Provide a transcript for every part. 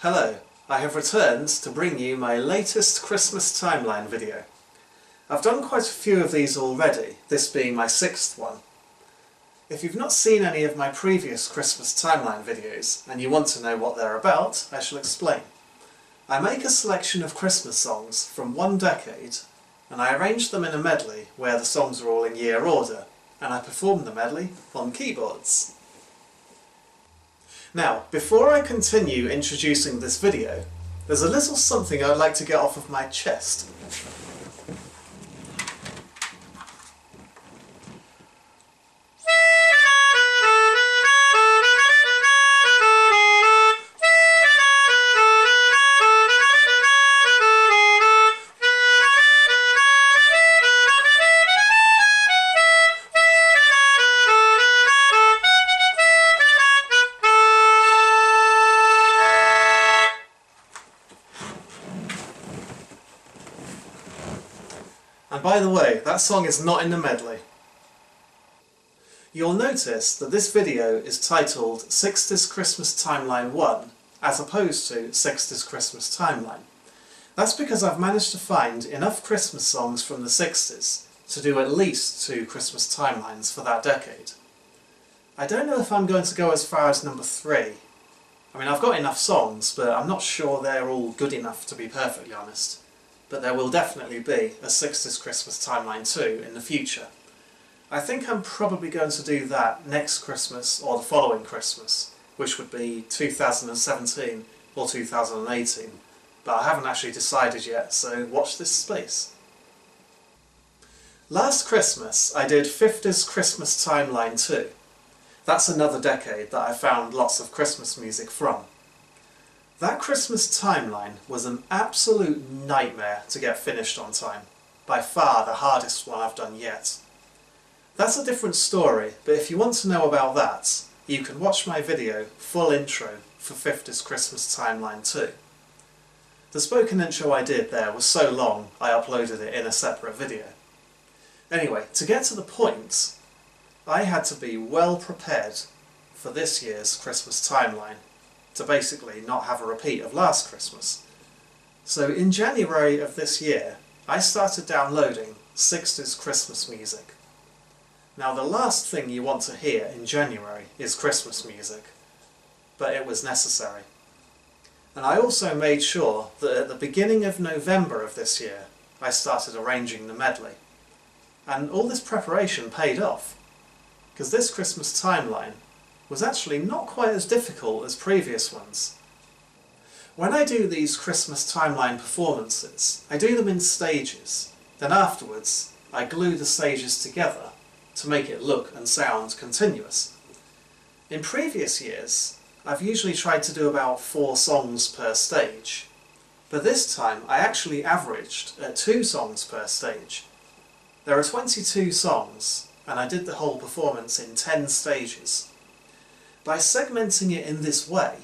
Hello, I have returned to bring you my latest Christmas timeline video. I've done quite a few of these already, this being my 6th one. If you've not seen any of my previous Christmas timeline videos and you want to know what they're about, I shall explain. I make a selection of Christmas songs from one decade and I arrange them in a medley where the songs are all in year order, and I perform the medley on keyboards. Now, before I continue introducing this video, there's a little something I'd like to get off of my chest. And by the way, that song is not in the medley. You'll notice that this video is titled 60s Christmas Timeline 1 as opposed to 60s Christmas Timeline. That's because I've managed to find enough Christmas songs from the 60s to do at least 2 Christmas timelines for that decade. I don't know if I'm going to go as far as number 3. I mean, I've got enough songs, but I'm not sure they're all good enough to be perfectly honest. But there will definitely be a 60s Christmas Timeline 2 in the future. I think I'm probably going to do that next Christmas or the following Christmas, which would be 2017 or 2018, but I haven't actually decided yet, so watch this space. Last Christmas I did 50s Christmas Timeline 2. That's another decade that I found lots of Christmas music from. That Christmas timeline was an absolute nightmare to get finished on time. By far the hardest one I've done yet. That's a different story, but if you want to know about that, you can watch my video, full intro, for 50s Christmas Timeline 2. The spoken intro I did there was so long, I uploaded it in a separate video. Anyway, to get to the point, I had to be well prepared for this year's Christmas timeline, to basically not have a repeat of last Christmas. So in January of this year, I started downloading 60s Christmas music. Now the last thing you want to hear in January is Christmas music, but it was necessary. And I also made sure that at the beginning of November of this year, I started arranging the medley. And all this preparation paid off, because this Christmas timeline was actually not quite as difficult as previous ones. When I do these Christmas timeline performances, I do them in stages. Then afterwards, I glue the stages together to make it look and sound continuous. In previous years, I've usually tried to do about 4 songs per stage, but this time I actually averaged at 2 songs per stage. There are 22 songs, and I did the whole performance in 10 stages. By segmenting it in this way,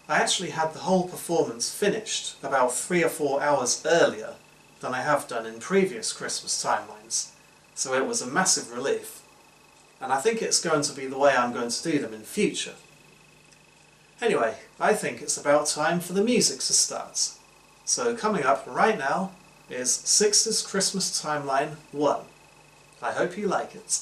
I actually had the whole performance finished about 3 or 4 hours earlier than I have done in previous Christmas timelines, so it was a massive relief, and I think it's going to be the way I'm going to do them in future. Anyway, I think it's about time for the music to start. So coming up right now is 60s Christmas Timeline 1. I hope you like it.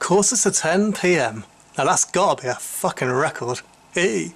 quarter to 10 PM. Now that's gotta be a fucking record. Hey.